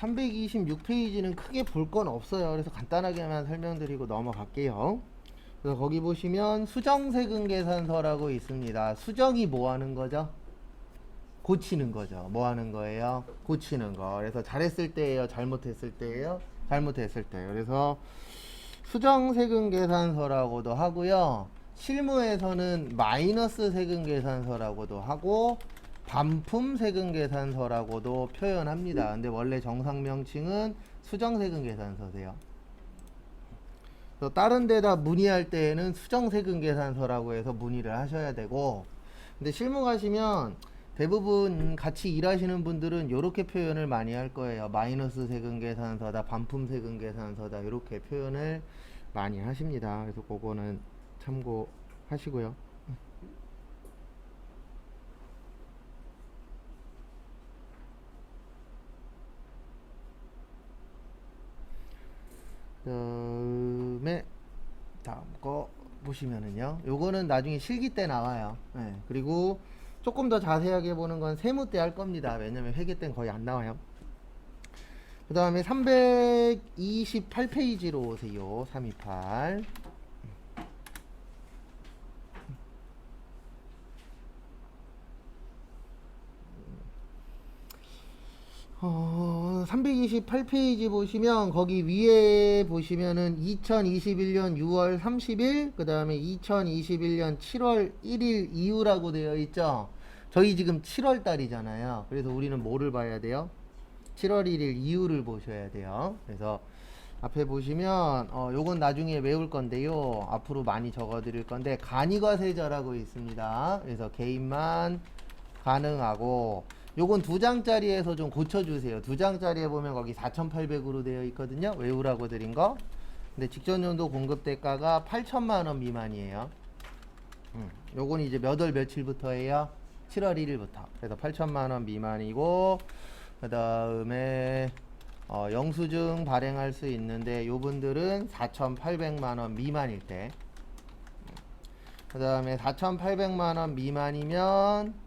326페이지는 크게 볼 건 없어요. 그래서 간단하게만 설명드리고 넘어갈게요. 그래서 거기 보시면 수정세금 계산서라고 있습니다. 수정이 뭐 하는 거죠? 고치는 거죠. 뭐 하는 거예요? 고치는 거. 그래서 잘했을 때예요? 잘못했을 때예요? 잘못했을 때예요. 그래서 수정세금 계산서라고도 하고요. 실무에서는 마이너스 세금 계산서라고도 하고 반품 세금 계산서라고도 표현합니다. 근데 원래 정상 명칭은 수정세금 계산서세요. 그래서 다른 데다 문의할 때에는 수정세금 계산서라고 해서 문의를 하셔야 되고, 근데 실무 가시면 대부분 같이 일하시는 분들은 이렇게 표현을 많이 할 거예요. 마이너스 세금 계산서다, 반품 세금 계산서다, 이렇게 표현을 많이 하십니다. 그래서 그거는 참고하시고요. 그다음에 다음 거 보시면은요, 요거는 나중에 실기 때 나와요. 네, 그리고 조금 더 자세하게 보는 건 세무 때 할 겁니다. 왜냐면 회계 때는 거의 안 나와요. 그 다음에 328페이지로 오세요. 328. 328페이지 보시면 거기 위에 보시면은 2021년 6월 30일 그 다음에 2021년 7월 1일 이후라고 되어 있죠. 저희 지금 7월 달이잖아요. 그래서 우리는 뭐를 봐야 돼요? 7월 1일 이후를 보셔야 돼요. 그래서 앞에 보시면 요건 나중에 외울 건데요. 앞으로 많이 적어 드릴 건데 간이과세자라고 있습니다. 그래서 개인만 가능하고, 요건 2장짜리에서 좀 고쳐주세요. 2장짜리에 보면 거기 4,800으로 되어 있거든요. 외우라고 드린 거. 근데 직전연도 공급대가가 8천만원 미만이에요. 요건 이제 몇 월 며칠부터예요? 7월 1일부터. 그래서 8천만원 미만이고, 그 다음에 영수증 발행할 수 있는데 요분들은 4,800만원 미만일 때, 그 다음에 4,800만원 미만이면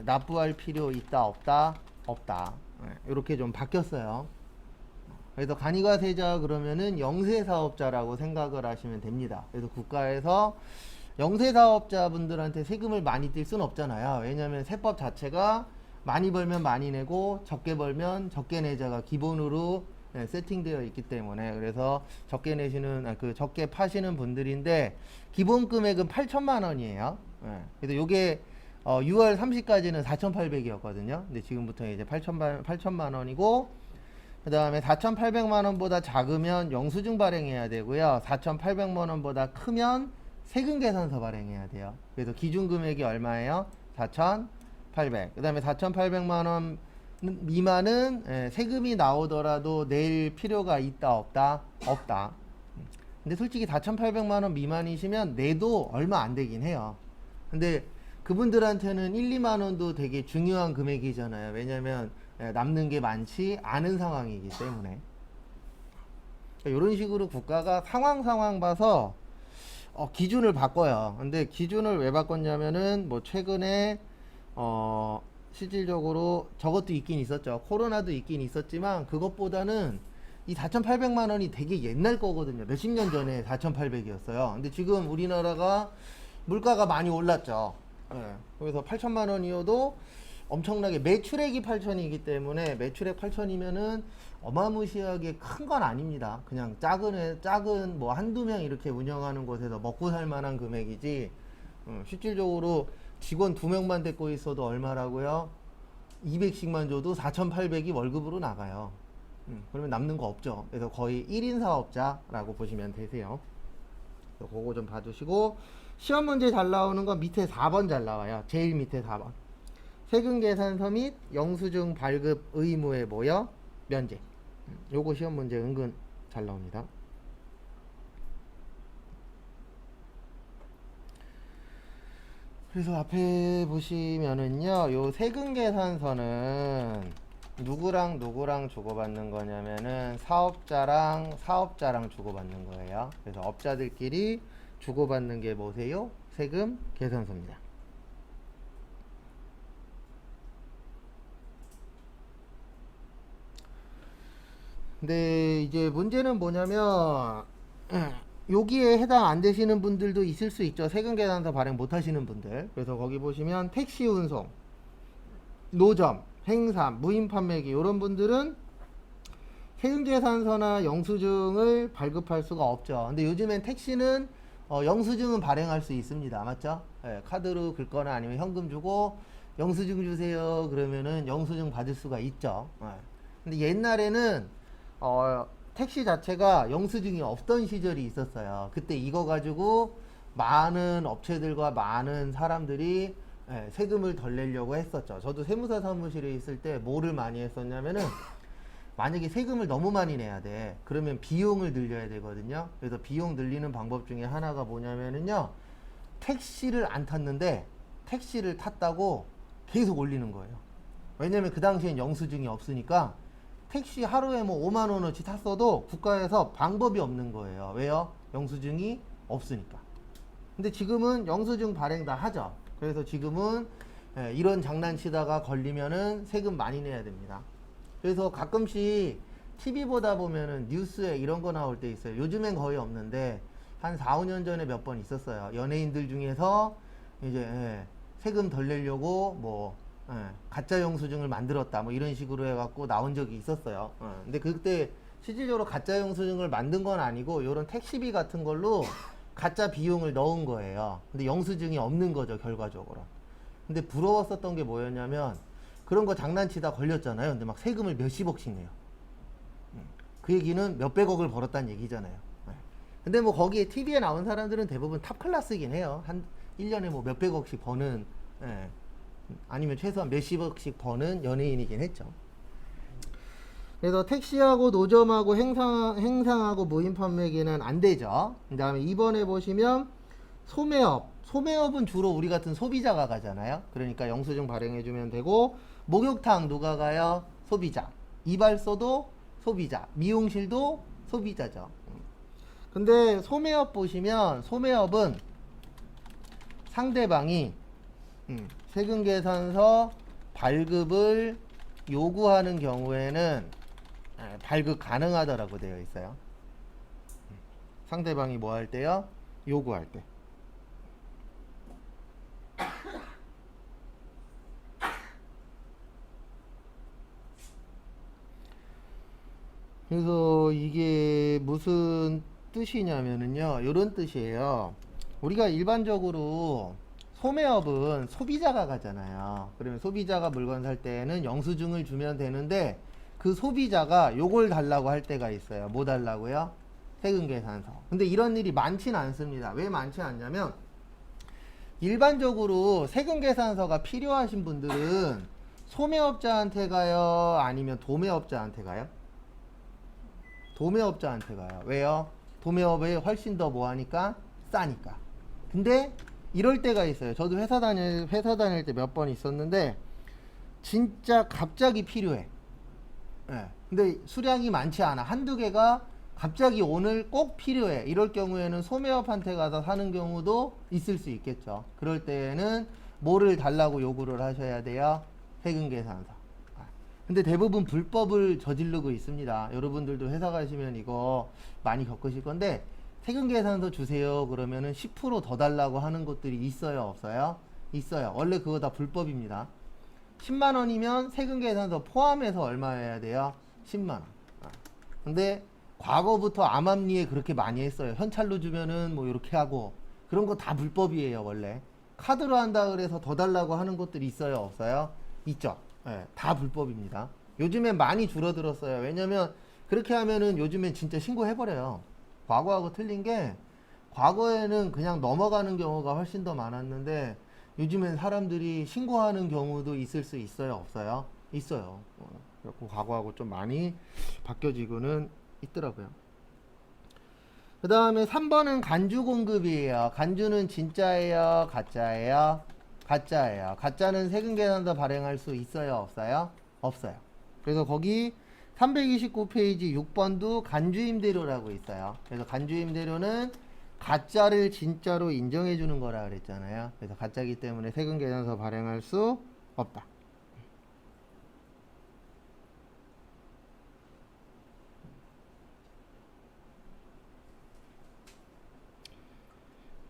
납부할 필요 있다 없다? 없다. 이렇게 좀 바뀌었어요. 그래서 간이과세자 그러면은 영세사업자라고 생각을 하시면 됩니다. 그래서 국가에서 영세사업자분들한테 세금을 많이 띨 수는 없잖아요. 왜냐하면 세법 자체가 많이 벌면 많이 내고 적게 벌면 적게 내자가 기본으로 세팅되어 있기 때문에, 그래서 적게 내시는 적게 파시는 분들인데 기본 금액은 8천만 원이에요. 그래서 요게 6월 30까지는 4,800이었거든요. 근데 지금부터 이제 8천만 원이고, 그 다음에 4,800만 원보다 작으면 영수증 발행해야 되고요. 4,800만 원보다 크면 세금 계산서 발행해야 돼요. 그래서 기준 금액이 얼마예요? 4,800. 그 다음에 4,800만 원 미만은 세금이 나오더라도 낼 필요가 있다 없다? 없다. 근데 솔직히 4,800만 원 미만이시면 내도 얼마 안 되긴 해요. 근데 그분들한테는 1, 2만 원도 되게 중요한 금액이잖아요. 왜냐면 남는 게 많지 않은 상황이기 때문에. 이런 식으로 국가가 상황 봐서 기준을 바꿔요. 근데 기준을 왜 바꿨냐면은 뭐 최근에 실질적으로 저것도 있긴 있었죠. 코로나도 있긴 있었지만 그것보다는 이 4,800만 원이 되게 옛날 거거든요. 몇십 년 전에 4,800이었어요. 근데 지금 우리나라가 물가가 많이 올랐죠. 그래서 8천만 원이어도 엄청나게 매출액이 8천이기 때문에, 매출액 8천이면은 어마무시하게 큰 건 아닙니다. 그냥 작은 뭐 한두 명 이렇게 운영하는 곳에서 먹고 살 만한 금액이지, 실질적으로 직원 2명만 데리고 있어도 얼마라고요? 200씩만 줘도 4,800이 월급으로 나가요. 그러면 남는 거 없죠. 그래서 거의 1인 사업자라고 보시면 되세요. 그래서 그거 좀 봐주시고, 시험 문제 잘 나오는 건 밑에 4번 잘 나와요. 제일 밑에 4번. 세금 계산서 및 영수증 발급 의무에 모여 면제. 요거 시험 문제 은근 잘 나옵니다. 그래서 앞에 보시면은요, 요 세금 계산서는 누구랑 주고받는 거냐면은 사업자랑 주고받는 거예요. 그래서 업자들끼리 주고받는 게 뭐세요? 세금 계산서입니다. 근데 이제 문제는 뭐냐면 여기에 해당 안 되시는 분들도 있을 수 있죠. 세금 계산서 발행 못 하시는 분들. 그래서 거기 보시면 택시 운송, 노점, 행사, 무인 판매기 이런 분들은 세금 계산서나 영수증을 발급할 수가 없죠. 근데 요즘엔 택시는 영수증은 발행할 수 있습니다. 맞죠? 예, 카드로 긁거나 아니면 현금 주고 영수증 주세요. 그러면은 영수증 받을 수가 있죠. 예. 근데 옛날에는 택시 자체가 영수증이 없던 시절이 있었어요. 그때 이거 가지고 많은 업체들과 많은 사람들이 세금을 덜 내려고 했었죠. 저도 세무사 사무실에 있을 때 뭐를 많이 했었냐면은 만약에 세금을 너무 많이 내야 돼. 그러면 비용을 늘려야 되거든요. 그래서 비용 늘리는 방법 중에 하나가 뭐냐면은요. 택시를 안 탔는데 택시를 탔다고 계속 올리는 거예요. 왜냐면 그 당시엔 영수증이 없으니까 택시 하루에 뭐 5만 원어치 탔어도 국가에서 방법이 없는 거예요. 왜요? 영수증이 없으니까. 근데 지금은 영수증 발행 다 하죠. 그래서 지금은 이런 장난치다가 걸리면은 세금 많이 내야 됩니다. 그래서 가끔씩 TV 보다 보면은 뉴스에 이런 거 나올 때 있어요. 요즘엔 거의 없는데 한 4, 5년 전에 몇 번 있었어요. 연예인들 중에서 이제 세금 덜 내려고 뭐 가짜 영수증을 만들었다 뭐 이런 식으로 해갖고 나온 적이 있었어요. 근데 그때 실질적으로 가짜 영수증을 만든 건 아니고 이런 택시비 같은 걸로 가짜 비용을 넣은 거예요. 근데 영수증이 없는 거죠, 결과적으로. 근데 부러웠었던 게 뭐였냐면 그런 거 장난치다 걸렸잖아요. 근데 막 세금을 몇십억씩 내요. 그 얘기는 몇백억을 벌었다는 얘기잖아요. 근데 뭐 거기에 TV에 나온 사람들은 대부분 탑 클래스이긴 해요. 한 1년에 뭐 몇백억씩 버는, 아니면 최소한 몇십억씩 버는 연예인이긴 했죠. 그래서 택시하고 노점하고 행상하고 무인 판매기는 안 되죠. 그 다음에 2번에 보시면 소매업은 주로 우리 같은 소비자가 가잖아요. 그러니까 영수증 발행해주면 되고, 목욕탕 누가 가요? 소비자. 이발소도 소비자. 미용실도 소비자죠. 근데 소매업 보시면 소매업은 상대방이 세금계산서 발급을 요구하는 경우에는 발급 가능하다라고 되어 있어요. 상대방이 뭐 할 때요? 요구할 때. 그래서 이게 무슨 뜻이냐면은요, 이런 뜻이에요. 우리가 일반적으로 소매업은 소비자가 가잖아요. 그러면 소비자가 물건 살 때는 영수증을 주면 되는데 그 소비자가 요걸 달라고 할 때가 있어요. 뭐 달라고요? 세금계산서. 근데 이런 일이 많지는 않습니다. 왜 많지 않냐면 일반적으로 세금계산서가 필요하신 분들은 소매업자한테 가요? 아니면 도매업자한테 가요? 도매업자한테 가요. 왜요? 도매업에 훨씬 더 뭐하니까? 싸니까. 근데 이럴 때가 있어요. 저도 회사 다닐 때 몇 번 있었는데 진짜 갑자기 필요해. 근데 수량이 많지 않아. 한두 개가 갑자기 오늘 꼭 필요해. 이럴 경우에는 소매업한테 가서 사는 경우도 있을 수 있겠죠. 그럴 때에는 뭐를 달라고 요구를 하셔야 돼요? 세금계산서. 근데 대부분 불법을 저지르고 있습니다. 여러분들도 회사 가시면 이거 많이 겪으실 건데 세금계산서 주세요 그러면은 10%더 달라고 하는 것들이 있어요, 없어요? 있어요. 원래 그거 다 불법입니다. 10만원이면 세금계산서 포함해서 얼마여야 돼요? 10만원. 근데 과거부터 암암리에 그렇게 많이 했어요. 현찰로 주면은 뭐 이렇게 하고 그런 거 다 불법이에요, 원래. 카드로 한다 그래서 더 달라고 하는 것들이 있어요, 없어요? 있죠. 다 불법입니다. 요즘엔 많이 줄어들었어요. 왜냐면 그렇게 하면은 요즘엔 진짜 신고해버려요. 과거하고 틀린 게 과거에는 그냥 넘어가는 경우가 훨씬 더 많았는데 요즘엔 사람들이 신고하는 경우도 있을 수 있어요, 없어요? 있어요. 그래서 과거하고 좀 많이 바뀌어지고는 있더라고요. 그 다음에 3번은 간주 공급이에요. 간주는 진짜예요, 가짜예요? 가짜예요. 가짜는 세금계산서 발행할 수 있어요, 없어요? 없어요. 그래서 거기 329페이지 6번도 간주임대료라고 있어요. 그래서 간주임대료는 가짜를 진짜로 인정해 주는 거라 그랬잖아요. 그래서 가짜기 때문에 세금계산서 발행할 수 없다.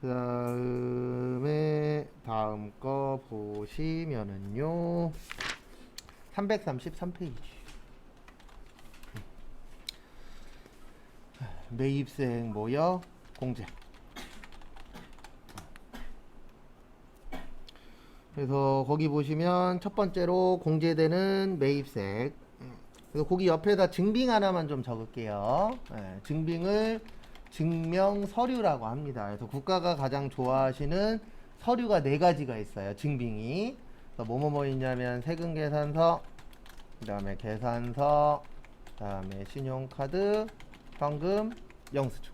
그 다음에 다음 거 보시면은요 333페이지 매입세액 모여 공제. 그래서 거기 보시면 첫 번째로 공제되는 매입세액. 그래서 거기 옆에다 증빙 하나만 좀 적을게요. 증빙을 증명 서류라고 합니다. 그래서 국가가 가장 좋아하시는 서류가 네 가지가 있어요. 증빙이. 그래서 뭐뭐 있냐면 세금 계산서, 그 다음에 계산서, 그 다음에 신용카드, 현금, 영수증.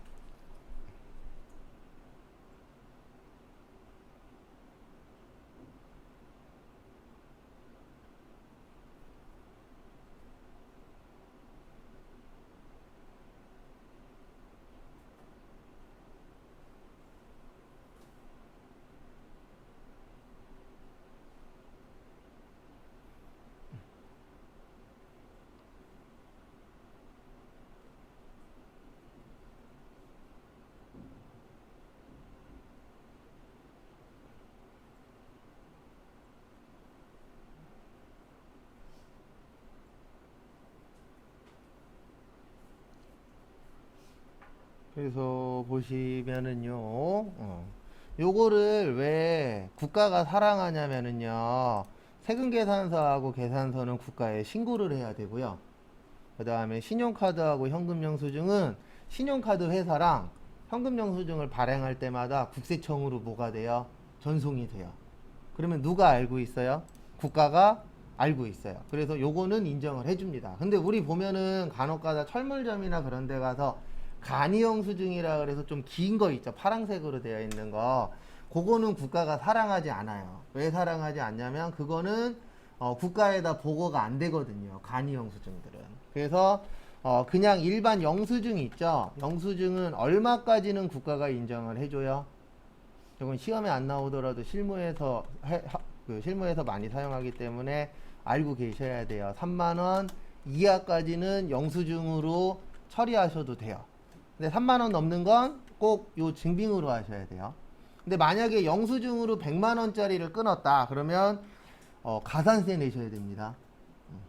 그래서 보시면은요, 요거를 왜 국가가 사랑하냐면은요, 세금 계산서하고 계산서는 국가에 신고를 해야 되고요. 그 다음에 신용카드하고 현금 영수증은 신용카드 회사랑 현금 영수증을 발행할 때마다 국세청으로 뭐가 돼요? 전송이 돼요. 그러면 누가 알고 있어요? 국가가 알고 있어요. 그래서 요거는 인정을 해줍니다. 근데 우리 보면은 간혹가다 철물점이나 그런 데 가서 간이 영수증이라 그래서 좀 긴 거 있죠. 파란색으로 되어 있는 거. 그거는 국가가 사랑하지 않아요. 왜 사랑하지 않냐면 그거는 국가에다 보고가 안 되거든요. 간이 영수증들은. 그래서 그냥 일반 영수증 있죠. 영수증은 얼마까지는 국가가 인정을 해줘요. 이건 시험에 안 나오더라도 실무에서 많이 사용하기 때문에 알고 계셔야 돼요. 3만원 이하까지는 영수증으로 처리하셔도 돼요. 근데 3만원 넘는 건 꼭 요 증빙으로 하셔야 돼요. 근데 만약에 영수증으로 100만원짜리를 끊었다 그러면 가산세 내셔야 됩니다.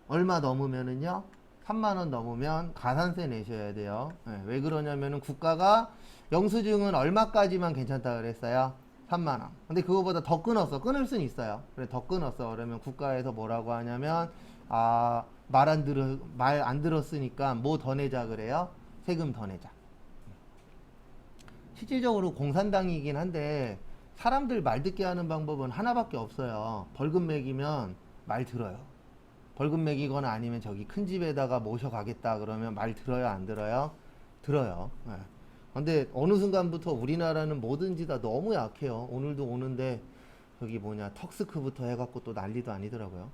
얼마 넘으면은요 3만원 넘으면 가산세 내셔야 돼요. 왜 그러냐면은 국가가 영수증은 얼마까지만 괜찮다 그랬어요? 3만원. 근데 그거보다 더 끊었어. 끊을 수는 있어요. 그래 더 끊었어. 그러면 국가에서 뭐라고 하냐면 말 안 들었으니까 뭐 더 내자 그래요? 세금 더 내자. 실질적으로 공산당이긴 한데 사람들 말 듣게 하는 방법은 하나밖에 없어요. 벌금 매기면 말 들어요. 벌금 매기거나 아니면 저기 큰 집에다가 모셔가겠다 그러면 말 들어요, 안 들어요? 들어요. 근데 어느 순간부터 우리나라는 뭐든지 다 너무 약해요. 오늘도 오는데 저기 턱스크부터 해갖고 또 난리도 아니더라고요.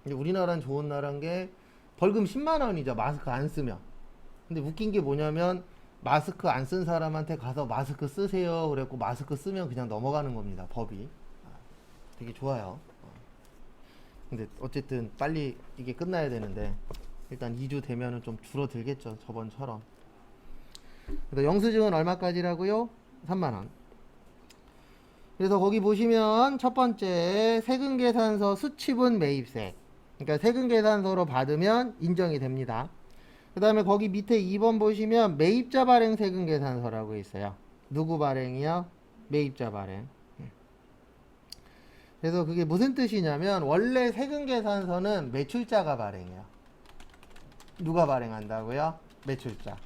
근데 우리나라는 좋은 나라인 게 벌금 10만 원이죠. 마스크 안 쓰면. 근데 웃긴 게 뭐냐면 마스크 안 쓴 사람한테 가서 마스크 쓰세요 그랬고 마스크 쓰면 그냥 넘어가는 겁니다. 법이. 되게 좋아요. 근데 어쨌든 빨리 이게 끝나야 되는데 일단 2주 되면은 좀 줄어들겠죠. 저번처럼. 그래서 영수증은 얼마까지라고요? 3만원. 그래서 거기 보시면 첫 번째 세금계산서 수취분 매입세. 그러니까 세금계산서로 받으면 인정이 됩니다. 그 다음에 거기 밑에 2번 보시면 매입자 발행 세금계산서라고 있어요. 누구 발행이요? 매입자 발행. 그래서 그게 무슨 뜻이냐면 원래 세금계산서는 매출자가 발행해요. 누가 발행한다고요? 매출자.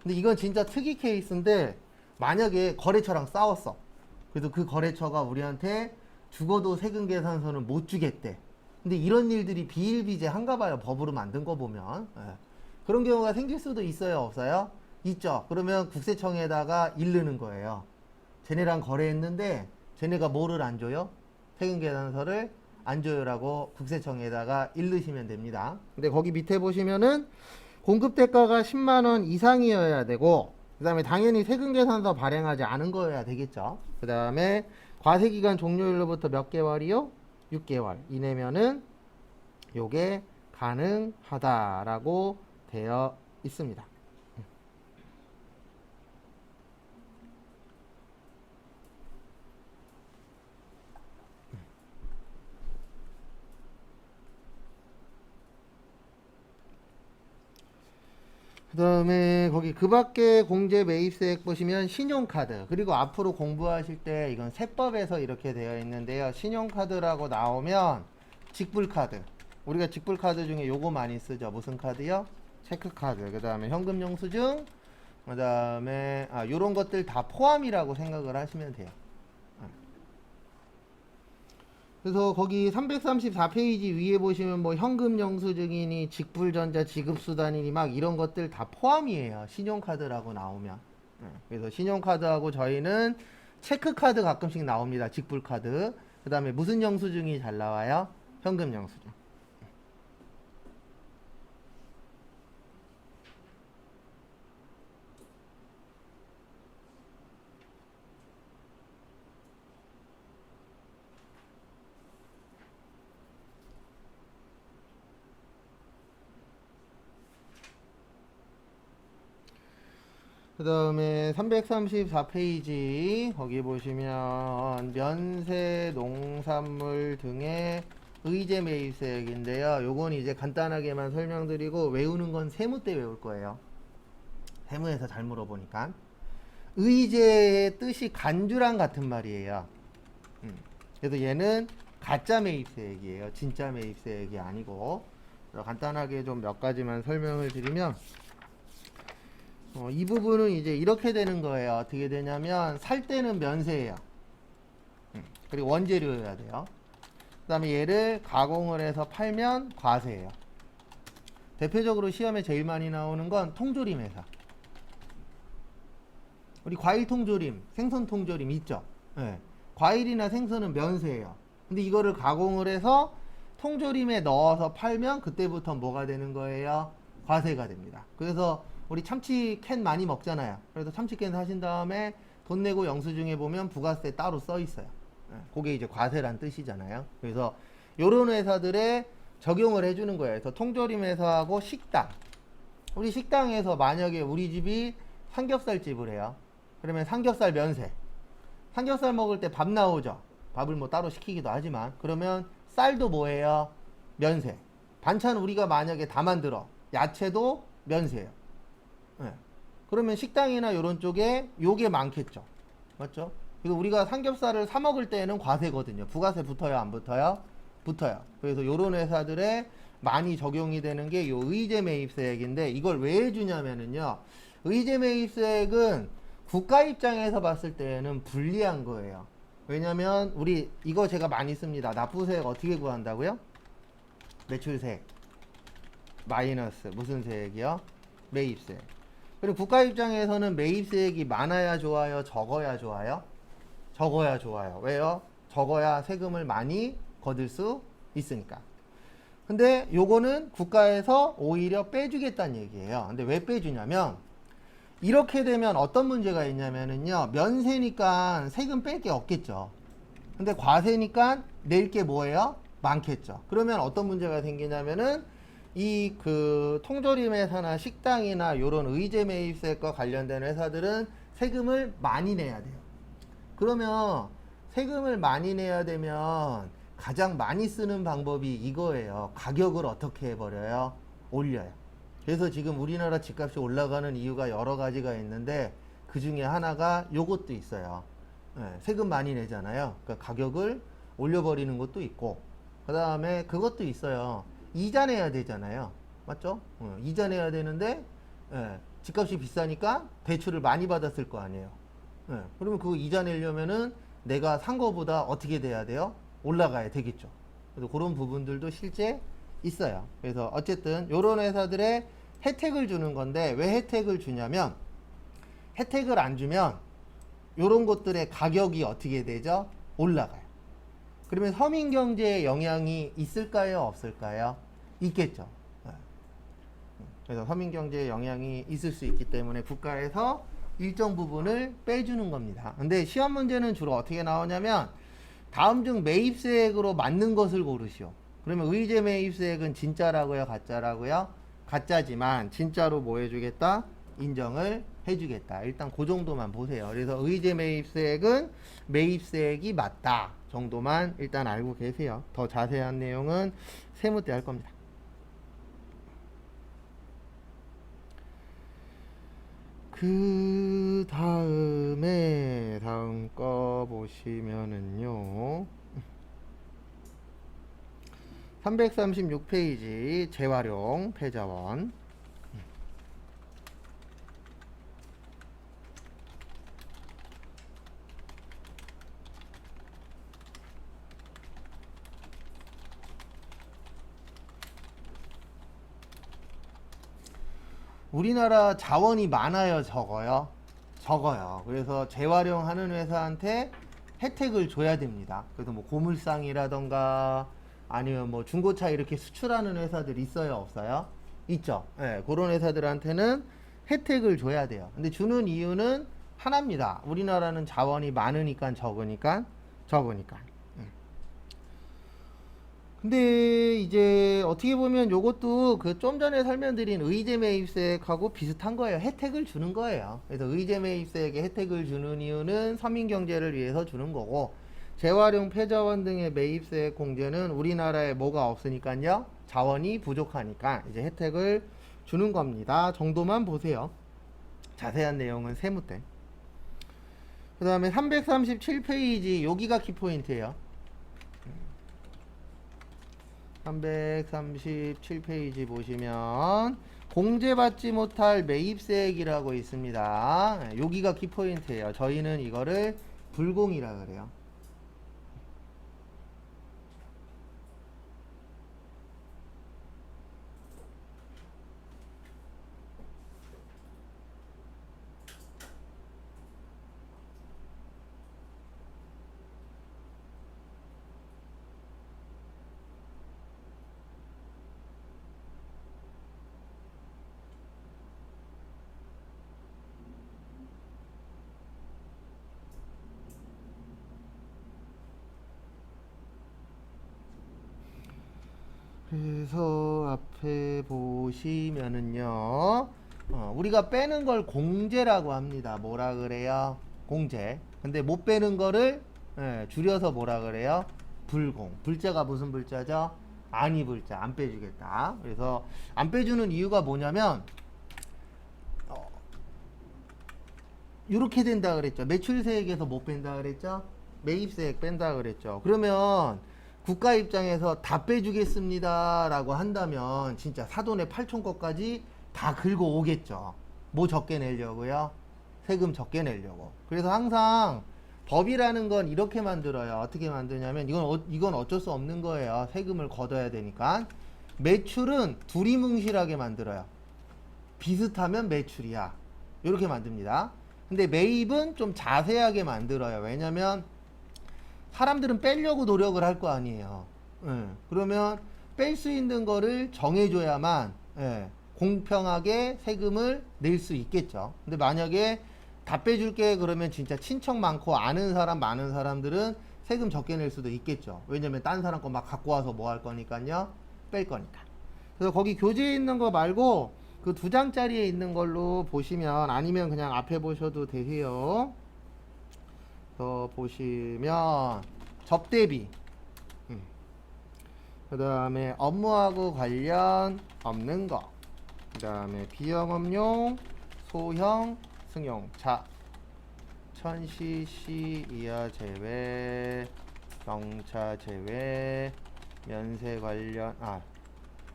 근데 이건 진짜 특이 케이스인데 만약에 거래처랑 싸웠어. 그래서 그 거래처가 우리한테 죽어도 세금계산서는 못 주겠대. 근데 이런 일들이 비일비재한가 봐요. 법으로 만든 거 보면. 그런 경우가 생길 수도 있어요, 없어요? 있죠. 그러면 국세청에다가 일르는 거예요. 쟤네랑 거래했는데 쟤네가 뭐를 안 줘요? 세금계산서를 안 줘요라고 국세청에다가 일르시면 됩니다. 근데 거기 밑에 보시면은 공급대가가 10만원 이상이어야 되고 그 다음에 당연히 세금계산서 발행하지 않은 거여야 되겠죠. 그 다음에 과세기간 종료일로부터 몇 개월이요? 6개월 이내면은 요게 가능하다라고 되어 있습니다. 그 다음에 거기 그 밖에 공제 매입세액 보시면 신용카드, 그리고 앞으로 공부하실 때 이건 세법에서 이렇게 되어 있는데요. 신용카드라고 나오면 직불카드, 우리가 직불카드 중에 요거 많이 쓰죠. 무슨 카드요? 체크카드, 그 다음에 현금 영수증, 그 다음에 요런 것들 다 포함이라고 생각을 하시면 돼요. 그래서 거기 334페이지 위에 보시면 뭐 현금 영수증이니 직불전자 지급수단이니 막 이런 것들 다 포함이에요. 신용카드라고 나오면. 그래서 신용카드하고 저희는 체크카드 가끔씩 나옵니다. 직불카드. 그 다음에 무슨 영수증이 잘 나와요? 현금 영수증. 그 다음에 334페이지 거기 보시면 면세 농산물 등의 의제 매입세액인데요. 요건 이제 간단하게만 설명드리고 외우는 건 세무 때 외울 거예요. 세무에서 잘 물어보니까. 의제의 뜻이 간주랑 같은 말이에요. 그래서 얘는 가짜 매입세액이에요. 진짜 매입세액이 아니고. 간단하게 좀 몇 가지만 설명을 드리면 이 부분은 이제 이렇게 되는 거예요. 어떻게 되냐면 살 때는 면세예요. 그리고 원재료여야 돼요. 그 다음에 얘를 가공을 해서 팔면 과세예요. 대표적으로 시험에 제일 많이 나오는 건 통조림 회사. 우리 과일 통조림, 생선 통조림 있죠? 네. 과일이나 생선은 면세예요. 근데 이거를 가공을 해서 통조림에 넣어서 팔면 그때부터 뭐가 되는 거예요? 과세가 됩니다. 그래서 우리 참치 캔 많이 먹잖아요. 그래서 참치 캔 사신 다음에 돈 내고 영수증에 보면 부가세 따로 써 있어요. 그게 이제 과세란 뜻이잖아요. 그래서 요런 회사들에 적용을 해주는 거예요. 그래서 통조림 회사하고 식당. 우리 식당에서 만약에 우리 집이 삼겹살 집을 해요. 그러면 삼겹살 면세. 삼겹살 먹을 때 밥 나오죠. 밥을 뭐 따로 시키기도 하지만. 그러면 쌀도 뭐예요? 면세. 반찬 우리가 만약에 다 만들어. 야채도 면세예요. 네. 그러면 식당이나 이런 쪽에 요게 많겠죠. 맞죠? 그래서 우리가 삼겹살을 사 먹을 때는 과세거든요. 부가세 붙어요, 안 붙어요? 붙어요. 그래서 요런 회사들에 많이 적용이 되는 게 요 의제 매입세액인데 이걸 왜 해주냐면은요. 의제 매입세액은 국가 입장에서 봤을 때는 불리한 거예요. 왜냐면 우리 이거 제가 많이 씁니다. 납부세액 어떻게 구한다고요? 매출세액 마이너스 무슨 세액이요? 매입세액. 그리고 국가 입장에서는 매입세액이 많아야 좋아요? 적어야 좋아요? 적어야 좋아요. 왜요? 적어야 세금을 많이 거둘 수 있으니까. 근데 요거는 국가에서 오히려 빼주겠다는 얘기예요. 근데 왜 빼주냐면 이렇게 되면 어떤 문제가 있냐면은요. 면세니까 세금 뺄 게 없겠죠. 근데 과세니까 낼 게 뭐예요? 많겠죠. 그러면 어떤 문제가 생기냐면은 이 그 통조림 회사나 식당이나 요런 의제 매입세과 관련된 회사들은 세금을 많이 내야 돼요. 그러면 세금을 많이 내야 되면 가장 많이 쓰는 방법이 이거예요. 가격을 어떻게 해버려요? 올려요. 그래서 지금 우리나라 집값이 올라가는 이유가 여러 가지가 있는데 그 중에 하나가 요것도 있어요. 세금 많이 내잖아요. 그러니까 가격을 올려버리는 것도 있고 그 다음에 그것도 있어요. 이자 내야 되잖아요. 맞죠? 이자 내야 되는데 집값이 비싸니까 대출을 많이 받았을 거 아니에요. 그러면 그 이자 내려면은 내가 산 거보다 어떻게 돼야 돼요? 올라가야 되겠죠. 그래서 그런 부분들도 실제 있어요. 그래서 어쨌든 요런 회사들의 혜택을 주는 건데 왜 혜택을 주냐면 혜택을 안 주면 요런 것들의 가격이 어떻게 되죠? 올라가요. 그러면 서민경제에 영향이 있을까요? 없을까요? 있겠죠. 그래서 서민경제에 영향이 있을 수 있기 때문에 국가에서 일정 부분을 빼주는 겁니다. 근데 시험 문제는 주로 어떻게 나오냐면 다음 중 매입세액으로 맞는 것을 고르시오. 그러면 의제 매입세액은 진짜라고요? 가짜라고요? 가짜지만 진짜로 뭐 해주겠다? 인정을 해주겠다. 일단 그 정도만 보세요. 그래서 의제 매입세액은 매입세액이 맞다 정도만 일단 알고 계세요. 더 자세한 내용은 세무 때 할 겁니다. 그 다음에 다음 거 보시면은요 336페이지 재활용 패자원. 우리나라 자원이 많아요, 적어요? 적어요. 그래서 재활용하는 회사한테 혜택을 줘야 됩니다. 그래서 뭐 고물상이라던가 아니면 뭐 중고차 이렇게 수출하는 회사들 있어요, 없어요? 있죠. 예, 그런 회사들한테는 혜택을 줘야 돼요. 근데 주는 이유는 하나입니다. 우리나라는 자원이 많으니까 적으니까. 근데 이제 어떻게 보면 요것도 그 좀 전에 설명드린 의제 매입세액하고 비슷한 거예요. 혜택을 주는 거예요. 그래서 의제 매입세액에 혜택을 주는 이유는 서민 경제를 위해서 주는 거고, 재활용 폐자원 등의 매입세액 공제는 우리나라에 뭐가 없으니까요, 자원이 부족하니까 이제 혜택을 주는 겁니다. 정도만 보세요. 자세한 내용은 세무 때. 그 다음에 337페이지 여기가 키포인트예요. 337페이지 보시면 공제받지 못할 매입세액이라고 있습니다. 여기가 키포인트예요. 저희는 이거를 불공이라 그래요. 그래서 앞에 보시면은요, 우리가 빼는 걸 공제라고 합니다. 뭐라 그래요? 공제. 근데 못 빼는 거를 줄여서 뭐라 그래요? 불공. 불자가 무슨 불자죠? 아니 불자. 안 빼주겠다. 그래서 안 빼주는 이유가 뭐냐면 이렇게 된다 그랬죠. 매출세액에서 못 뺀다 그랬죠. 매입세액 뺀다 그랬죠. 그러면 국가 입장에서 다 빼주겠습니다 라고 한다면 진짜 사돈의 8촌 것까지 다 긁어 오겠죠. 뭐 적게 내려고요? 세금 적게 내려고. 그래서 항상 법이라는 건 이렇게 만들어요. 어떻게 만드냐면 이건 어쩔 수 없는 거예요. 세금을 걷어야 되니까. 매출은 두리뭉실하게 만들어요. 비슷하면 매출이야. 이렇게 만듭니다. 근데 매입은 좀 자세하게 만들어요. 왜냐면 사람들은 빼려고 노력을 할 거 아니에요. 그러면 뺄 수 있는 거를 정해줘야만 공평하게 세금을 낼 수 있겠죠. 근데 만약에 다 빼줄게 그러면 진짜 친척 많고 아는 사람 많은 사람들은 세금 적게 낼 수도 있겠죠. 왜냐면 딴 사람 거 막 갖고 와서 뭐 할 거니까요. 뺄 거니까. 그래서 거기 교재에 있는 거 말고 그 2장짜리에 있는 걸로 보시면, 아니면 그냥 앞에 보셔도 되세요. 보시면 접대비, 그 다음에 업무하고 관련 없는 거, 그 다음에 비영업용, 소형, 승용차, 1000cc 이하 제외, 경차 제외, 면세 관련,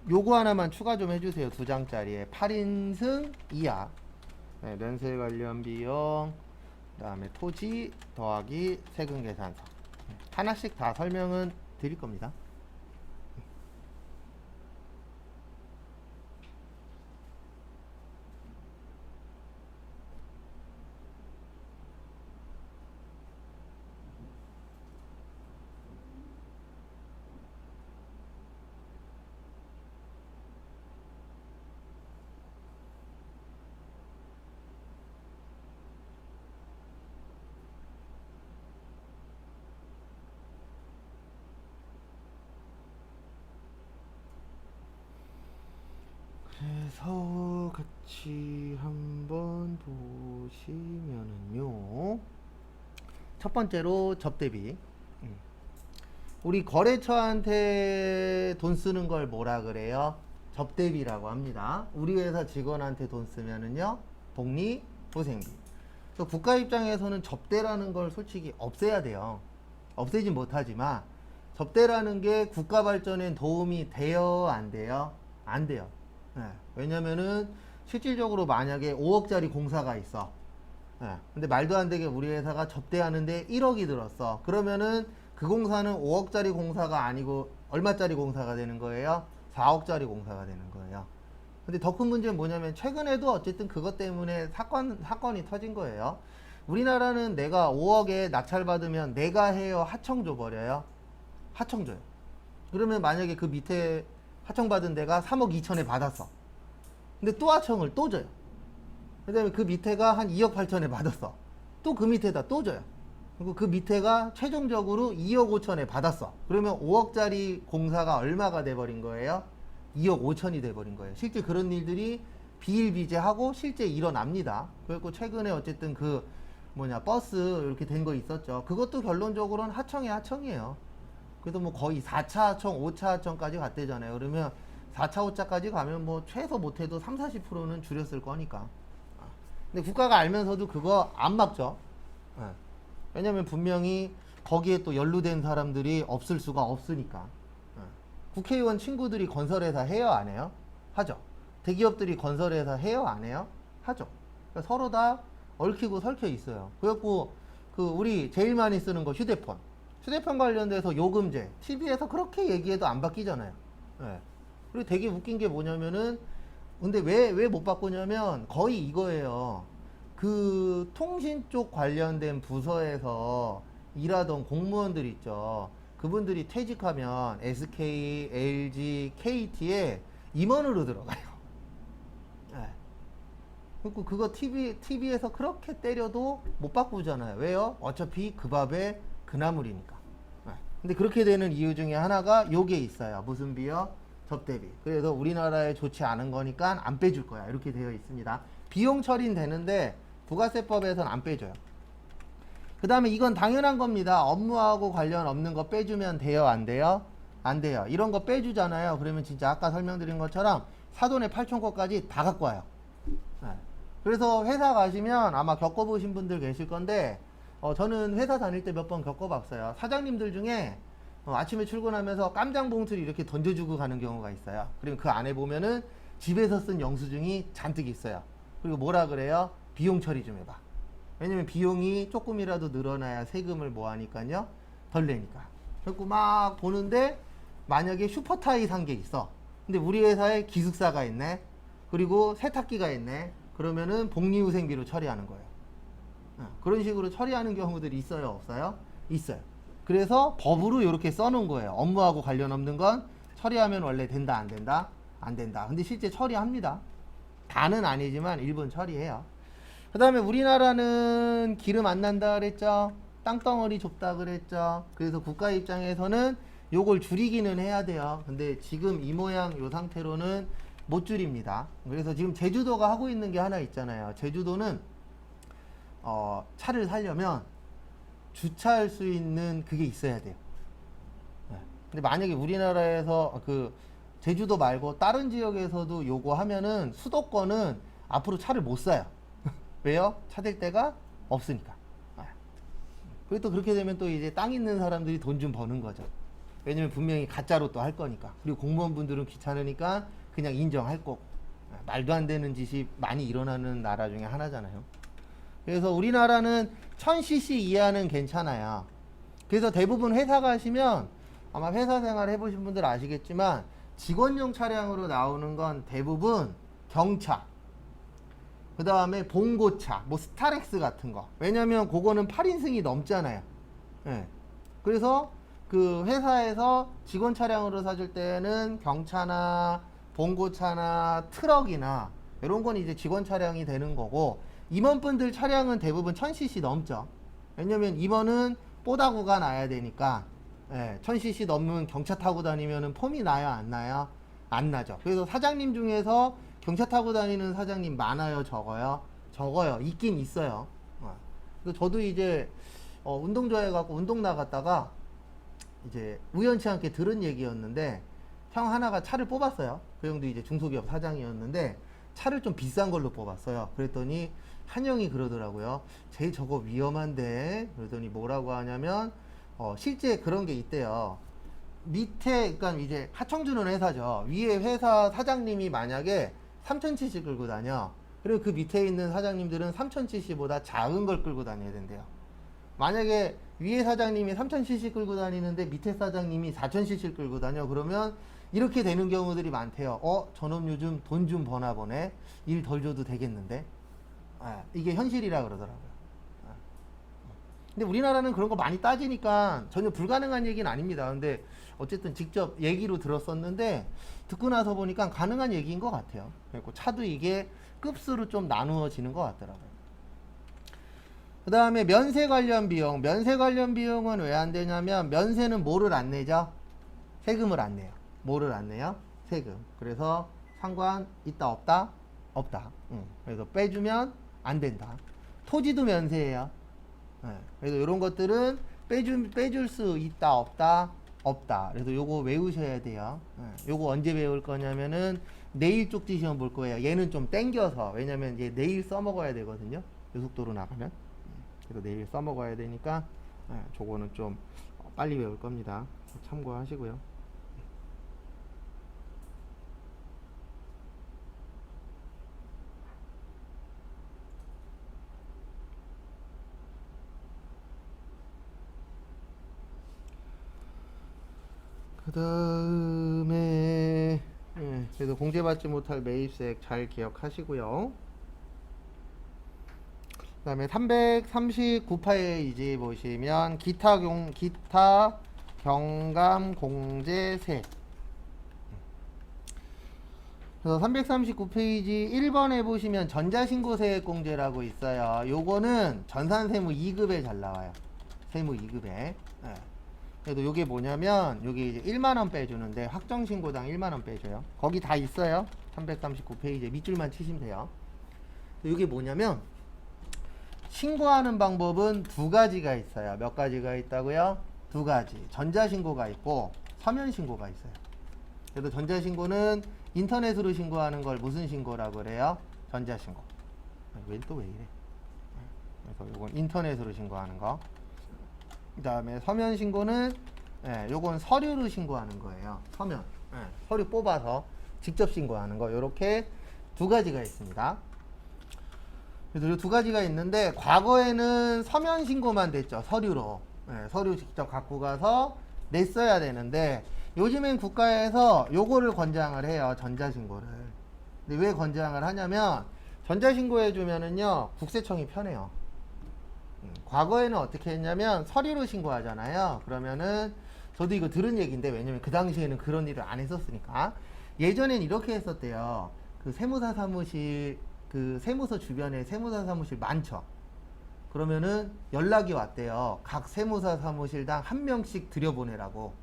요거 하나만 추가 좀 해주세요. 2장짜리에 8인승 이하, 면세 관련 비용, 그 다음에 토지 더하기 세금 계산서. 하나씩 다 설명은 드릴 겁니다. 그래서 같이 한번 보시면은요, 첫 번째로 접대비. 우리 거래처한테 돈 쓰는 걸 뭐라 그래요? 접대비라고 합니다. 우리 회사 직원한테 돈 쓰면은요, 복리 후생비. 그래서 국가 입장에서는 접대라는 걸 솔직히 없애야 돼요. 없애진 못하지만 접대라는 게 국가 발전에 도움이 돼요, 안 돼요? 안 돼요. 예. 왜냐면은 실질적으로 만약에 5억짜리 공사가 있어. 예. 근데 말도 안 되게 우리 회사가 접대하는데 1억이 들었어. 그러면은 그 공사는 5억짜리 공사가 아니고 얼마짜리 공사가 되는 거예요? 4억짜리 공사가 되는 거예요. 근데 더 큰 문제는 뭐냐면 최근에도 어쨌든 그것 때문에 사건이 터진 거예요. 우리나라는 내가 5억에 낙찰받으면 내가 해요, 하청 줘버려요? 하청 줘요. 그러면 만약에 그 밑에 하청받은 데가 3억 2천에 받았어. 근데 또 하청을 또 줘요. 그 다음에 그 밑에가 한 2억 8천에 받았어. 또 그 밑에다 또 줘요. 그리고 그 밑에가 최종적으로 2억 5천에 받았어. 그러면 5억짜리 공사가 얼마가 돼버린 거예요? 2억 5천이 돼버린 거예요. 실제 그런 일들이 비일비재하고 실제 일어납니다. 그리고 최근에 어쨌든 그 버스 이렇게 된 거 있었죠. 그것도 결론적으로는 하청이에요. 그래도 뭐 거의 4차 하청, 5차 하청까지 갔대잖아요. 그러면 4차, 5차까지 가면 뭐 최소 못해도 3, 40%는 줄였을 거니까. 근데 국가가 알면서도 그거 안 막죠. 예. 왜냐면 분명히 거기에 또 연루된 사람들이 없을 수가 없으니까. 예. 국회의원 친구들이 건설회사 해요, 안 해요? 하죠. 대기업들이 건설회사 해요, 안 해요? 하죠. 그러니까 서로 다 얽히고 설켜 있어요. 그래갖고 그 우리 제일 많이 쓰는 거 휴대폰 관련돼서 요금제 TV에서 그렇게 얘기해도 안 바뀌잖아요. 예. 그리고 되게 웃긴 게 뭐냐면은 근데 왜 못 바꾸냐면 거의 이거예요. 그 통신 쪽 관련된 부서에서 일하던 공무원들 있죠. 그분들이 퇴직하면 SK, LG, KT에 임원으로 들어가요. 예. 그리고 그거 TV에서 그렇게 때려도 못 바꾸잖아요. 왜요? 어차피 그 밥에 그 나물이니까. 예. 근데 그렇게 되는 이유 중에 하나가 요게 있어요. 무슨 비요? 접대비. 그래서 우리나라에 좋지 않은 거니까 안 빼줄 거야. 이렇게 되어 있습니다. 비용 처리는 되는데 부가세법에서는 안 빼줘요. 그 다음에 이건 당연한 겁니다. 업무하고 관련 없는 거 빼주면 돼요? 안 돼요? 안 돼요. 이런 거 빼주잖아요. 그러면 진짜 아까 설명드린 것처럼 사돈의 8촌 거까지 다 갖고 와요. 네. 그래서 회사 가시면 아마 겪어보신 분들 계실 건데 저는 회사 다닐 때 몇 번 겪어봤어요. 사장님들 중에 아침에 출근하면서 깜장 봉투를 이렇게 던져주고 가는 경우가 있어요. 그리고 그 안에 보면은 집에서 쓴 영수증이 잔뜩 있어요. 그리고 뭐라 그래요? 비용 처리 좀 해봐. 왜냐면 비용이 조금이라도 늘어나야 세금을 뭐 하니까요? 덜 내니까. 그래서 막 보는데 만약에 슈퍼타이 산 게 있어. 근데 우리 회사에 기숙사가 있네. 그리고 세탁기가 있네. 그러면은 복리후생비로 처리하는 거예요. 그런 식으로 처리하는 경우들이 있어요, 없어요? 있어요. 그래서 법으로 이렇게 써놓은 거예요. 업무하고 관련 없는 건 처리하면 원래 된다, 안 된다? 안 된다. 근데 실제 처리합니다. 다는 아니지만 일부는 처리해요. 그 다음에 우리나라는 기름 안 난다 그랬죠? 땅덩어리 좁다 그랬죠? 그래서 국가 입장에서는 요걸 줄이기는 해야 돼요. 근데 지금 이 모양 요 상태로는 못 줄입니다. 그래서 지금 제주도가 하고 있는 게 하나 있잖아요. 제주도는 차를 사려면 주차할 수 있는 그게 있어야 돼요. 네. 근데 만약에 우리나라에서 그 제주도 말고 다른 지역에서도 요거 하면은 수도권은 앞으로 차를 못 사요. 왜요? 차 댈 데가 없으니까. 그리고 또 그렇게 되면 또 이제 땅 있는 사람들이 돈 좀 버는 거죠. 왜냐면 분명히 가짜로 또 할 거니까. 그리고 공무원분들은 귀찮으니까 그냥 인정할 거고. 말도 안 되는 짓이 많이 일어나는 나라 중에 하나잖아요. 그래서 우리나라는 1000cc 이하는 괜찮아요. 그래서 대부분 회사 가시면 아마 회사 생활 해보신 분들 아시겠지만 직원용 차량으로 나오는 건 대부분 경차, 그 다음에 봉고차, 뭐 스타렉스 같은 거. 왜냐면 그거는 8인승이 넘잖아요. 예. 그래서 그 회사에서 직원 차량으로 사줄 때는 경차나 봉고차나 트럭이나 이런 건 이제 직원 차량이 되는 거고, 임원분들 차량은 대부분 1000cc 넘죠. 왜냐면 임원은 뽀다구가 나야 되니까. 예, 1000cc 넘으면 경차 타고 다니면은 폼이 나요, 안 나요? 안 나죠. 그래서 사장님 중에서 경차 타고 다니는 사장님 많아요, 적어요? 적어요. 있긴 있어요. 그래서 저도 이제 운동 좋아해갖고 운동 나갔다가 이제 우연치 않게 들은 얘기였는데 형 하나가 차를 뽑았어요. 그 형도 이제 중소기업 사장이었는데 차를 좀 비싼 걸로 뽑았어요. 그랬더니 한 형이 그러더라고요. 쟤 저거 위험한데. 그러더니 뭐라고 하냐면 실제 그런 게 있대요. 밑에, 그러니까 이제 하청주는 회사죠. 위에 회사 사장님이 만약에 3000cc 끌고 다녀. 그리고 그 밑에 있는 사장님들은 3000cc보다 작은 걸 끌고 다녀야 된대요. 만약에 위에 사장님이 3000cc 끌고 다니는데 밑에 사장님이 4000cc 끌고 다녀. 그러면 이렇게 되는 경우들이 많대요. 저놈 요즘 돈 좀 버나 보네. 일 덜 줘도 되겠는데. 이게 현실이라 그러더라고요. 근데 우리나라는 그런 거 많이 따지니까 전혀 불가능한 얘기는 아닙니다. 근데 어쨌든 직접 얘기로 들었었는데 듣고 나서 보니까 가능한 얘기인 것 같아요. 그리고 차도 이게 급수로 좀 나누어지는 것 같더라고요. 그 다음에 면세 관련 비용. 면세 관련 비용은 왜 안 되냐면 면세는 뭐를 안 내죠? 세금을 안 내요. 뭐를 안 내요? 세금. 그래서 상관 있다 없다? 없다. 그래서 빼주면 안 된다. 토지도 면세예요. 그래서 이런 것들은 빼줄 수 있다 없다? 없다. 그래서 요거 외우셔야 돼요. 요거 언제 배울 거냐면은 내일 쪽지 시험 볼 거예요. 얘는 좀 땡겨서. 왜냐면 얘 내일 써먹어야 되거든요. 요속도로 나가면. 그래서 내일 써먹어야 되니까 저거는 좀 빨리 외울 겁니다. 참고하시고요. 그 다음에 그래서 공제받지 못할 매입세액 잘 기억하시고요. 그 다음에 339페이지 보시면 기타 경감 공제세. 그래서 339페이지 1번에 보시면 전자신고세액 공제라고 있어요. 요거는 전산세무 2급에 잘 나와요. 세무 2급에. 그래도 요게 뭐냐면 요게 이제 1만원 빼주는데 확정신고당 1만원 빼줘요. 거기 다 있어요. 339페이지에 밑줄만 치시면 돼요. 요게 뭐냐면 신고하는 방법은 두 가지가 있어요. 몇 가지가 있다고요? 두 가지. 전자신고가 있고 서면신고가 있어요. 그래서 전자신고는 인터넷으로 신고하는 걸 무슨 신고라고 그래요? 전자신고. 왜 또 왜 이래? 그래서 요건 인터넷으로 신고하는 거. 그 다음에 서면신고는 요건 서류로 신고하는 거예요. 서면. 서류 뽑아서 직접 신고하는 거. 요렇게 두 가지가 있습니다. 그래서 이 두 가지가 있는데 과거에는 서면 신고만 됐죠. 서류로. 서류 직접 갖고 가서 냈어야 되는데 요즘엔 국가에서 요거를 권장을 해요. 전자신고를. 근데 왜 권장을 하냐면 전자신고해 주면은요 국세청이 편해요. 과거에는 어떻게 했냐면 서류로 신고하잖아요. 그러면은 저도 이거 들은 얘기인데 왜냐면 그 당시에는 그런 일을 안 했었으니까 예전엔 이렇게 했었대요. 그 세무사 사무실 그 세무서 주변에 세무사 사무실 많죠. 그러면은 연락이 왔대요. 각 세무사 사무실당 한 명씩 들여보내라고.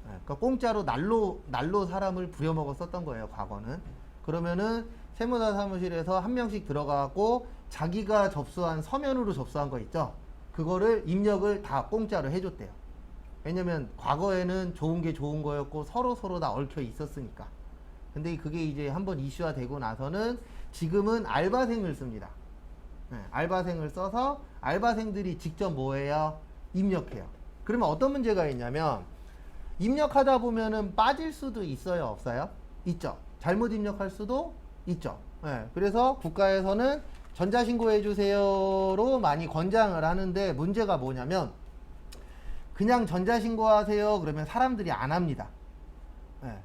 그러니까 공짜로 날로 사람을 부려먹었었던 거예요. 과거는. 그러면은 세무사 사무실에서 한 명씩 들어가고 자기가 접수한 서면으로 접수한 거 있죠. 그거를 입력을 다 공짜로 해줬대요. 왜냐면 과거에는 좋은 게 좋은 거였고 서로 다 얽혀 있었으니까. 근데 그게 이제 한번 이슈화 되고 나서는 지금은 알바생을 씁니다. 알바생을 써서 알바생들이 직접 뭐해요? 입력해요. 그러면 어떤 문제가 있냐면 입력하다 보면은 빠질 수도 있어요? 없어요? 있죠. 잘못 입력할 수도 있죠. 그래서 국가에서는 전자신고해 주세요로 많이 권장을 하는데 문제가 뭐냐면 그냥 전자신고하세요 그러면 사람들이 안 합니다.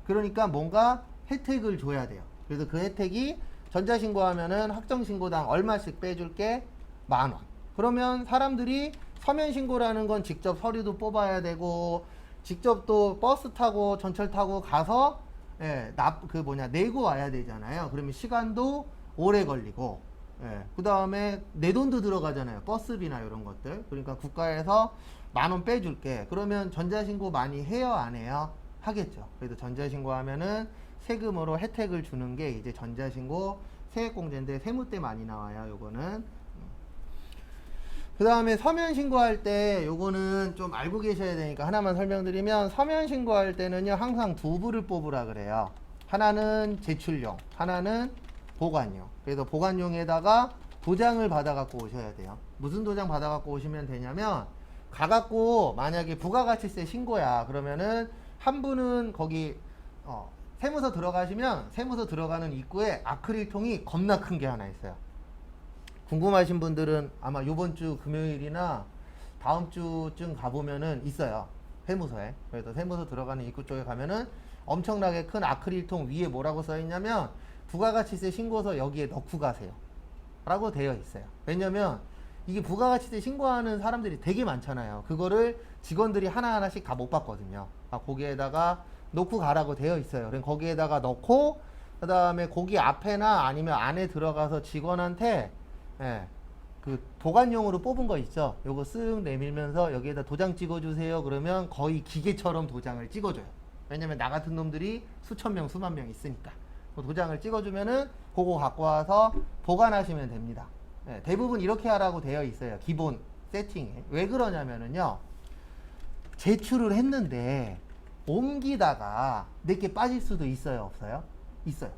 그러니까 뭔가 혜택을 줘야 돼요. 그래서 그 혜택이 전자신고하면은 확정신고당 얼마씩 빼줄게? 10,000원. 그러면 사람들이 서면신고라는 건 직접 서류도 뽑아야 되고 직접 또 버스 타고 전철 타고 가서 내고 와야 되잖아요. 그러면 시간도 오래 걸리고 그 다음에 내 돈도 들어가잖아요. 버스비나 이런 것들. 그러니까 국가에서 10,000원 빼줄게. 그러면 전자신고 많이 해요? 안 해요? 하겠죠. 그래서 전자신고 하면은 세금으로 혜택을 주는 게 이제 전자신고 세액공제인데 세무 때 많이 나와요. 요거는. 그 다음에 서면 신고할 때 요거는 좀 알고 계셔야 되니까 하나만 설명드리면 서면 신고할 때는요 항상 두 부를 뽑으라 그래요. 하나는 제출용, 하나는 보관용. 그래서 보관용에다가 도장을 받아 갖고 오셔야 돼요. 무슨 도장 받아 갖고 오시면 되냐면, 가갖고 만약에 부가가치세 신고야 그러면은 한 분은 거기 세무서 들어가시면 세무서 들어가는 입구에 아크릴 통이 겁나 큰 게 하나 있어요. 궁금하신 분들은 아마 요번 주 금요일이나 다음 주쯤 가보면은 있어요. 세무서에. 그래서 세무서 들어가는 입구 쪽에 가면은 엄청나게 큰 아크릴 통 위에 뭐라고 써 있냐면, 부가가치세 신고서 여기에 넣고 가세요 라고 되어 있어요. 왜냐면 이게 부가가치세 신고하는 사람들이 되게 많잖아요. 그거를 직원들이 하나하나씩 다 못 받거든요. 거기에다가 놓고 가라고 되어 있어요. 그럼 거기에다가 넣고, 그 다음에 거기 앞에나 아니면 안에 들어가서 직원한테 그 보관용으로 뽑은 거 있죠. 요거 쓱 내밀면서 여기에다 도장 찍어주세요. 그러면 거의 기계처럼 도장을 찍어줘요. 왜냐면 나 같은 놈들이 수천 명, 수만 명 있으니까. 그 도장을 찍어주면은 그거 갖고 와서 보관하시면 됩니다. 대부분 이렇게 하라고 되어 있어요. 기본 세팅에. 왜 그러냐면은요, 제출을 했는데 옮기다가 내게 빠질 수도 있어요, 없어요? 있어요.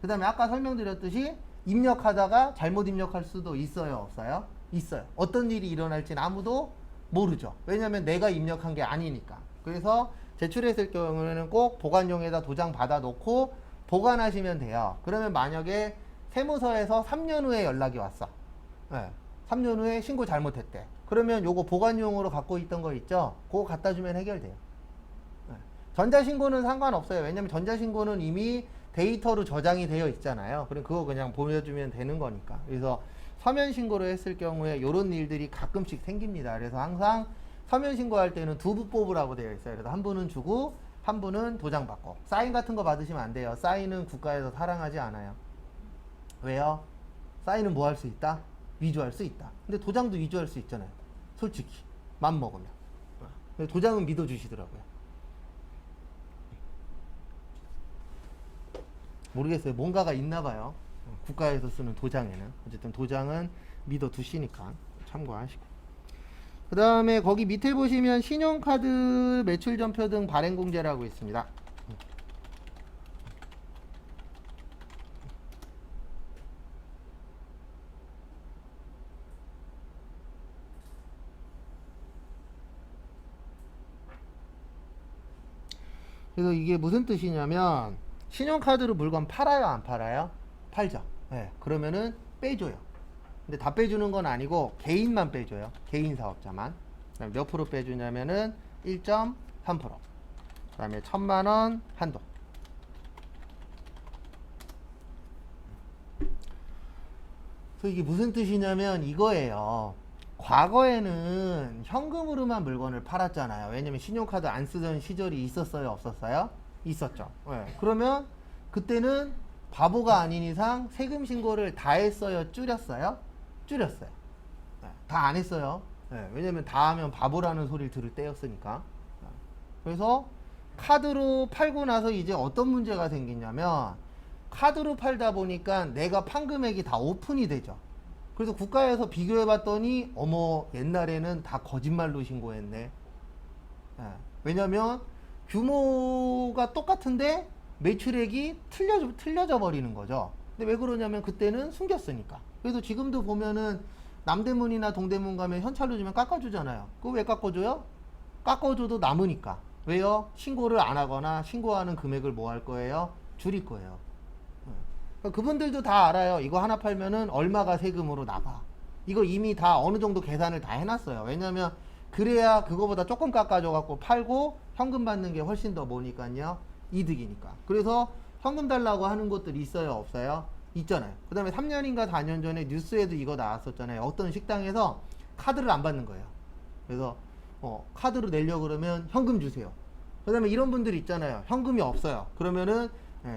그 다음에 아까 설명드렸듯이 입력하다가 잘못 입력할 수도 있어요, 없어요? 있어요. 어떤 일이 일어날지는 아무도 모르죠. 왜냐면 내가 입력한 게 아니니까. 그래서 제출했을 경우에는 꼭 보관용에다 도장 받아 놓고 보관하시면 돼요. 그러면 만약에 세무서에서 3년 후에 연락이 왔어. 3년 후에 신고 잘못했대. 그러면 요거 보관용으로 갖고 있던 거 있죠? 그거 갖다 주면 해결돼요. 전자신고는 상관없어요. 왜냐면 전자신고는 이미 데이터로 저장이 되어 있잖아요. 그럼 그거 그냥 보여주면 되는 거니까. 그래서 서면 신고를 했을 경우에 이런 일들이 가끔씩 생깁니다. 그래서 항상 서면 신고할 때는 두 부 뽑으라고 되어 있어요. 그래서 한 분은 주고 한 분은 도장 받고. 사인 같은 거 받으시면 안 돼요. 사인은 국가에서 사랑하지 않아요. 왜요? 사인은 뭐 할 수 있다? 위조할 수 있다. 근데 도장도 위조할 수 있잖아요. 솔직히 맘 먹으면. 근데 도장은 믿어주시더라고요. 모르겠어요. 뭔가가 있나 봐요. 국가에서 쓰는 도장에는. 어쨌든 도장은 믿어두시니까 참고하시고. 그 다음에 거기 밑에 보시면 신용카드 매출전표 등 발행공제라고 있습니다. 그래서 이게 무슨 뜻이냐면, 신용카드로 물건 팔아요, 안 팔아요? 팔죠. 그러면은 빼줘요. 근데 다 빼주는 건 아니고 개인만 빼줘요. 개인 사업자만. 그럼 몇 프로 빼주냐면은 1.3%. 그 다음에 1,000만원 한도. 그래서 이게 무슨 뜻이냐면 이거예요. 과거에는 현금으로만 물건을 팔았잖아요. 왜냐면 신용카드 안 쓰던 시절이 있었어요, 없었어요? 있었죠. 그러면 그때는 바보가 아닌 이상 세금 신고를 다 했어요, 줄였어요? 줄였어요. 다 안 했어요. 왜냐면 다 하면 바보라는 소리를 들을 때였으니까. 그래서 카드로 팔고 나서 이제 어떤 문제가 생기냐면, 카드로 팔다 보니까 내가 판 금액이 다 오픈이 되죠. 그래서 국가에서 비교해 봤더니 어머, 옛날에는 다 거짓말로 신고했네. 왜냐면 규모가 똑같은데 매출액이 틀려져 버리는 거죠. 근데 왜 그러냐면 그때는 숨겼으니까. 그래서 지금도 보면은 남대문이나 동대문 가면 현찰로 주면 깎아주잖아요. 그거 왜 깎아줘요? 깎아줘도 남으니까. 왜요? 신고를 안 하거나 신고하는 금액을 뭐 할 거예요? 줄일 거예요. 그분들도 다 알아요. 이거 하나 팔면은 얼마가 세금으로 나가. 이거 이미 다 어느 정도 계산을 다 해놨어요. 왜냐면 그래야 그거보다 조금 깎아줘 갖고 팔고 현금 받는 게 훨씬 더 뭐니까요? 이득이니까. 그래서 현금 달라고 하는 곳들이 있어요, 없어요? 있잖아요. 그 다음에 3년인가 4년 전에 뉴스에도 이거 나왔었잖아요. 어떤 식당에서 카드를 안 받는 거예요. 그래서 카드로 내려고 그러면 현금 주세요. 그 다음에 이런 분들이 있잖아요. 현금이 없어요. 그러면은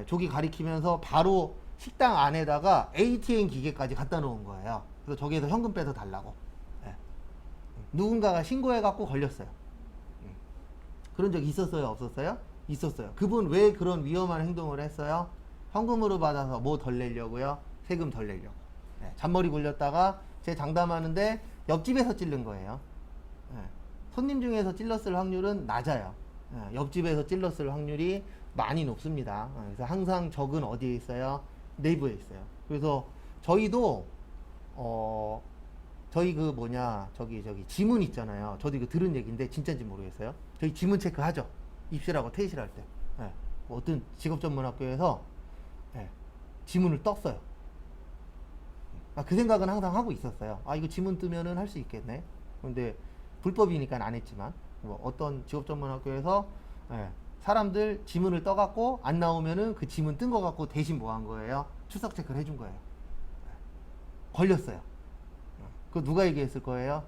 저기 가리키면서 바로 식당 안에다가 ATM 기계까지 갖다 놓은 거예요. 그래서 저기에서 현금 빼서 달라고. 누군가가 신고해갖고 걸렸어요. 그런 적 있었어요, 없었어요? 있었어요. 그분 왜 그런 위험한 행동을 했어요? 현금으로 받아서 뭐 덜 내려고요? 세금 덜 내려고. 잔머리 굴렸다가 제 장담하는데 옆집에서 찔른 거예요. 손님 중에서 찔렀을 확률은 낮아요. 옆집에서 찔렀을 확률이 많이 높습니다. 그래서 항상 적은 어디에 있어요? 내부에 있어요. 그래서 저희도 저희 그 뭐냐 저기 지문 있잖아요. 저도 이거 들은 얘기인데 진짜인지 모르겠어요. 저희 지문 체크하죠. 입시라고 퇴실할 때. 예. 뭐 어떤 직업전문학교에서 예. 지문을 떴어요. 그 생각은 항상 하고 있었어요. 이거 지문 뜨면은 할 수 있겠네. 근데 불법이니까 안 했지만 뭐 어떤 직업전문학교에서 예. 사람들 지문을 떠갖고 안 나오면은 그 지문 뜬 거 갖고 대신 뭐 한 거예요? 출석 체크를 해준 거예요. 걸렸어요. 그거 누가 얘기했을 거예요?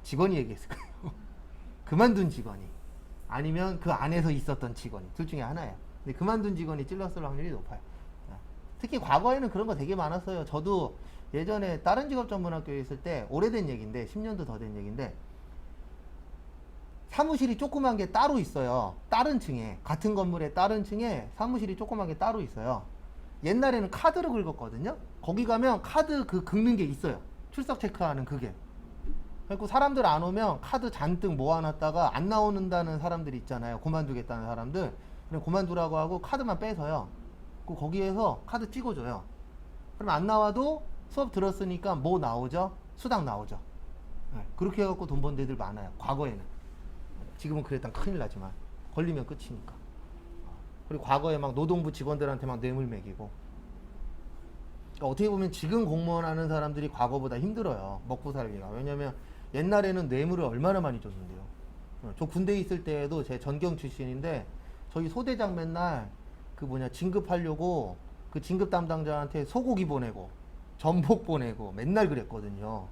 직원이 얘기했을 거예요. 그만둔 직원이. 아니면 그 안에서 있었던 직원이. 둘 중에 하나예요. 근데 그만둔 직원이 찔렀을 확률이 높아요. 특히 과거에는 그런 거 되게 많았어요. 저도 예전에 다른 직업 전문학교에 있을 때 오래된 얘기인데 10년도 더 된 얘기인데 사무실이 조그만 게 따로 있어요. 다른 층에 같은 건물의 다른 층에 사무실이 조그만 게 따로 있어요. 옛날에는 카드로 긁었거든요. 거기 가면 카드 그 긁는 게 있어요. 출석 체크하는 그게. 그리고 사람들 안 오면 카드 잔뜩 모아놨다가 안 나오는다는 사람들 있잖아요. 그만두겠다는 사람들. 그럼 그만두라고 하고 카드만 빼서요. 거기에서 카드 찍어줘요. 그럼 안 나와도 수업 들었으니까 뭐 나오죠? 수당 나오죠. 네, 그렇게 해갖고 돈 번 데들 많아요. 과거에는. 지금은 그랬단 큰일 나지만 걸리면 끝이니까. 그리고 과거에 막 노동부 직원들한테 막 뇌물 매기고. 그러니까 어떻게 보면 지금 공무원 하는 사람들이 과거보다 힘들어요. 먹고 살기가. 왜냐면 옛날에는 뇌물을 얼마나 많이 줬는데요. 저 군대에 있을 때에도 제 전경 출신인데 저희 소대장 맨날 그 뭐냐 진급하려고 그 진급 담당자한테 소고기 보내고 전복 보내고 맨날 그랬거든요.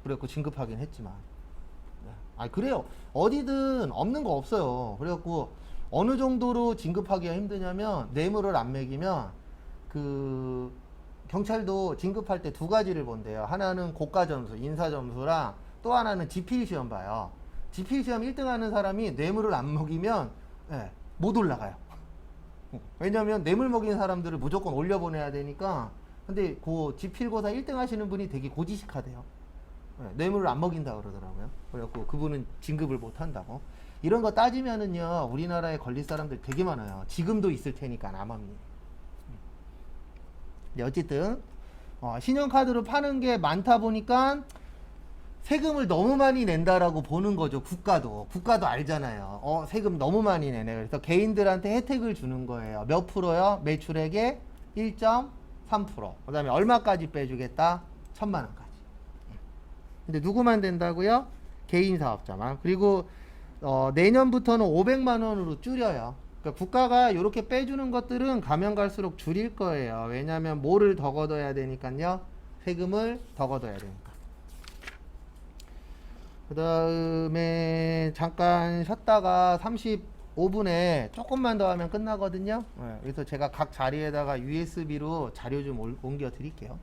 그래갖고 진급하긴 했지만. 그래요. 어디든 없는 거 없어요. 그래갖고 어느 정도로 진급하기가 힘드냐면 뇌물을 안 매기면 그 경찰도 진급할 때 두 가지를 본대요. 하나는 고가 점수, 인사 점수랑 또 하나는 지필 시험 봐요. 지필 시험 1등 하는 사람이 뇌물을 안 먹이면 못 올라가요. 왜냐면 뇌물 먹인 사람들을 무조건 올려보내야 되니까. 근데 그 지필고사 1등 하시는 분이 되게 고지식하대요. 뇌물을 안 먹인다 그러더라고요. 그래갖고 그분은 진급을 못 한다고. 이런 거 따지면은요, 우리나라에 걸릴 사람들 되게 많아요. 지금도 있을 테니까, 암암리. 어쨌든, 신용카드로 파는 게 많다 보니까 세금을 너무 많이 낸다라고 보는 거죠. 국가도 알잖아요. 세금 너무 많이 내네. 그래서 개인들한테 혜택을 주는 거예요. 몇 프로요? 매출액의 1.3%. 그 다음에 얼마까지 빼주겠다? 1,000만 원까지. 근데 누구만 된다고요? 개인 사업자만. 그리고 내년부터는 500만 원으로 줄여요. 그러니까 국가가 이렇게 빼주는 것들은 가면 갈수록 줄일 거예요. 왜냐하면 뭐를 더 걷어야 되니까요. 세금을 더 걷어야 되니까. 그 다음에 잠깐 쉬었다가 35분에 조금만 더 하면 끝나거든요. 그래서 제가 각 자리에다가 USB로 자료 좀 옮겨 드릴게요.